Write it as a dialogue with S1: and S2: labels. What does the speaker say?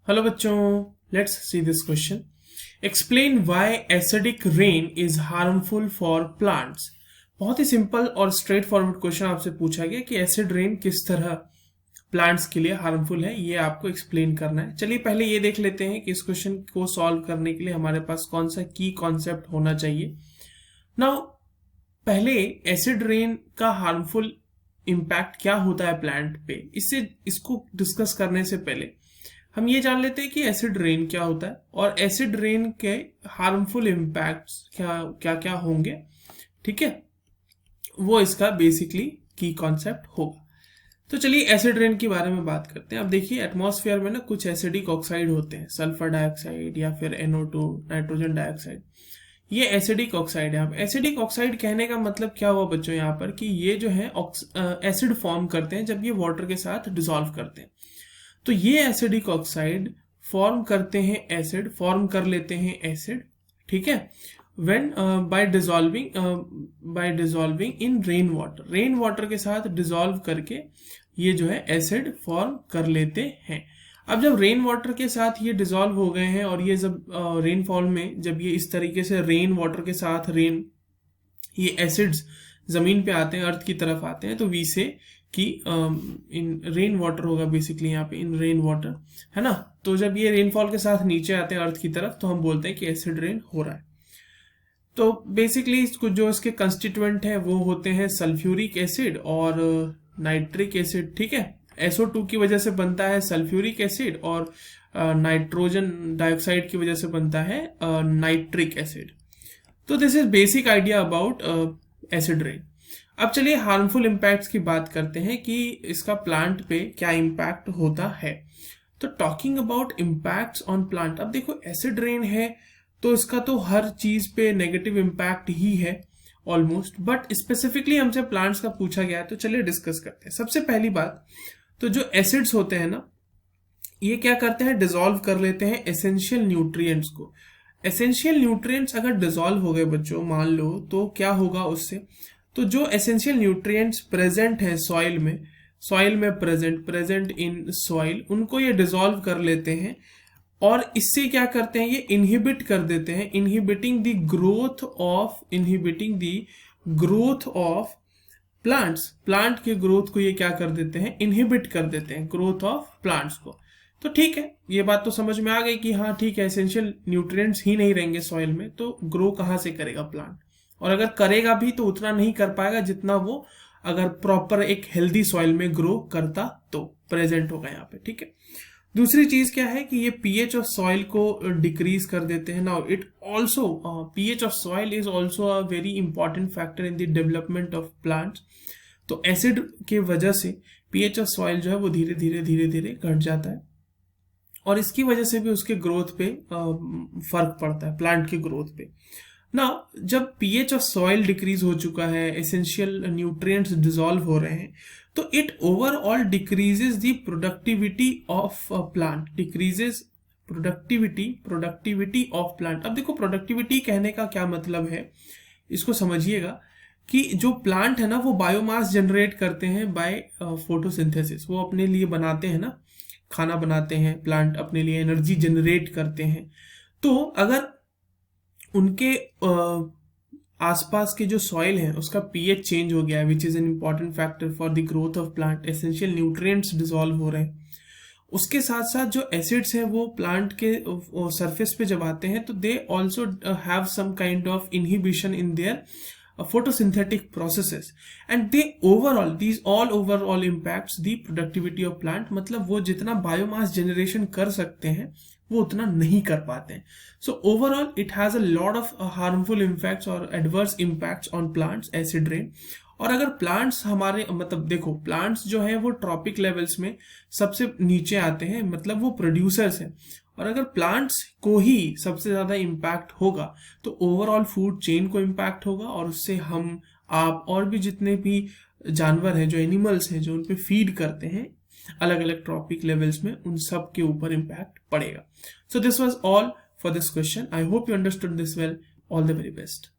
S1: Hello बच्चों, let's see this question. Explain why acidic rain is harmful for plants. बहुत ही simple और straight forward question आपसे पूछा गया कि एसिड रेन किस तरह प्लांट्स के लिए हार्मफुल है, ये आपको एक्सप्लेन करना है. चलिए पहले ये देख लेते हैं कि इस क्वेश्चन को सॉल्व करने के लिए हमारे पास कौन सा की कॉन्सेप्ट होना चाहिए. नाउ पहले एसिड रेन का हार्मफुल इम्पैक्ट क्या होता है प्लांट पे, इसको डिस्कस करने से पहले हम ये जान लेते हैं कि एसिड रेन क्या होता है और एसिड रेन के हार्मफुल इम्पैक्ट्स क्या क्या होंगे. ठीक है, वो इसका बेसिकली की कॉन्सेप्ट होगा. तो चलिए एसिड रेन के बारे में बात करते हैं. अब देखिए एटमॉस्फेयर में ना कुछ एसिडिक ऑक्साइड होते हैं, सल्फर डाइऑक्साइड या फिर NO2 नाइट्रोजन डाइऑक्साइड. ये एसिडिक ऑक्साइड है. अब एसिडिक ऑक्साइड कहने का मतलब क्या हुआ बच्चों यहाँ पर कि ये जो है एसिड फॉर्म करते हैं जब ये वाटर के साथ डिसॉल्व करते हैं. तो ये एसिडिक ऑक्साइड फॉर्म करते हैं एसिड, फॉर्म कर लेते हैं एसिड. ठीक है, when bye dissolving in rain water के साथ डिसॉल्व करके ये जो है एसिड फॉर्म कर लेते हैं. अब जब रेन वाटर के साथ ये डिसॉल्व हो गए हैं और ये जब रेनफॉल में जब ये इस तरीके से रेन वाटर के साथ ये एसिड्स जमीन पे आते हैं, अर्थ की तरफ आते हैं, तो वी से कि इन रेन वाटर होगा बेसिकली यहाँ पे, इन रेन वाटर है ना. तो जब ये रेनफॉल के साथ नीचे आते हैं अर्थ की तरफ तो हम बोलते हैं कि एसिड रेन हो रहा है. तो बेसिकली जो इसके कंस्टिट्यूएंट है वो होते हैं सल्फ्यूरिक एसिड और नाइट्रिक एसिड. ठीक है, SO2 की वजह से बनता है सल्फ्यूरिक एसिड और नाइट्रोजन डाइऑक्साइड की वजह से बनता है नाइट्रिक एसिड. तो this is basic idea about acid rain. अब चलिए हार्मफुल इम्पैक्ट्स की बात करते हैं कि इसका प्लांट पे क्या इम्पैक्ट होता है. तो talking about impacts on plant, अब देखो एसिड रेन है तो इसका तो हर चीज पे नेगेटिव इम्पैक्ट ही है ऑलमोस्ट, बट स्पेसिफिकली हमसे प्लांट्स का पूछा गया है तो चलिए डिस्कस करते हैं. सबसे पहली बात, तो जो एसिड्स होते हैं ना, ये क्या करते हैं, डिसॉल्व कर लेते हैं एसेंशियल न्यूट्रिएंट्स को. एसेंशियल न्यूट्रिएंट्स अगर डिसॉल्व हो गए बच्चों मान लो, तो क्या होगा उससे, तो जो एसेंशियल न्यूट्रिएंट्स प्रेजेंट है सॉइल में प्रेजेंट इन सॉइल, उनको ये डिसॉल्व कर लेते हैं और इससे क्या करते हैं, ये इनहिबिट कर देते हैं, inhibiting the growth of plant के ग्रोथ को ये क्या कर देते हैं, इनहिबिट कर देते हैं ग्रोथ ऑफ प्लांट्स को. तो ठीक है, ये बात तो समझ में आ गई कि हाँ ठीक है, एसेंशियल न्यूट्रिएंट्स ही नहीं रहेंगे सॉइल में तो ग्रो कहाँ से करेगा प्लांट, और अगर करेगा भी तो उतना नहीं कर पाएगा जितना वो अगर प्रॉपर एक हेल्दी सॉइल में ग्रो करता तो प्रेजेंट होगा यहाँ पे. ठीक है, दूसरी चीज क्या है कि ये पीएच ऑफ सॉइल को डिक्रीज कर देते हैं. Now it also pH of soil is also a very important factor in the development of plants. तो एसिड के वजह से पीएच ऑफ सॉइल जो है वो धीरे धीरे घट जाता है और इसकी वजह से भी उसके ग्रोथ पे फर्क पड़ता है, प्लांट की ग्रोथ पे. ना जब पीएच ऑफ सॉइल डिक्रीज हो चुका है, एसेंशियल न्यूट्रिएंट्स डिसॉल्व हो रहे हैं, तो it overall decreases the productivity of plant, decreases productivity of plant. अब देखो प्रोडक्टिविटी कहने का क्या मतलब है, इसको समझिएगा कि जो प्लांट है ना वो बायोमास जनरेट करते हैं बाय फोटोसिंथेसिस. वो अपने लिए बनाते हैं ना, खाना बनाते हैं, प्लांट अपने लिए एनर्जी जनरेट करते हैं. तो अगर उनके आसपास के जो सॉइल है उसका पीएच चेंज हो गया है, which is an important factor for the growth of plant, essential nutrients dissolve हो रहे हैं, उसके साथ साथ जो एसिड्स हैं वो प्लांट के सरफेस पे जब आते हैं तो they also have some kind of inhibition in their photosynthetic processes and these all overall impacts the productivity of plant. मतलब वो जितना बायोमास जनरेशन कर सकते हैं वो उतना नहीं कर पाते हैं. So overall it has a lot of harmful impacts और adverse impacts on plants, acid rain. और अगर प्लांट्स हमारे मतलब देखो प्लांट्स जो है वो ट्रॉपिक लेवल्स में सबसे नीचे आते हैं, मतलब वो प्रोड्यूसर्स हैं, और अगर प्लांट्स को ही सबसे ज्यादा इम्पैक्ट होगा तो ओवरऑल फूड चेन को इम्पैक्ट होगा और उससे हम आप और भी जितने भी जानवर हैं, जो एनिमल्स हैं, जो उन पे फीड करते हैं अलग अलग ट्रॉपिक लेवल्स में, उन सब के ऊपर इम्पैक्ट पड़ेगा. So this was all for this question. I hope you understood this well. All the very best.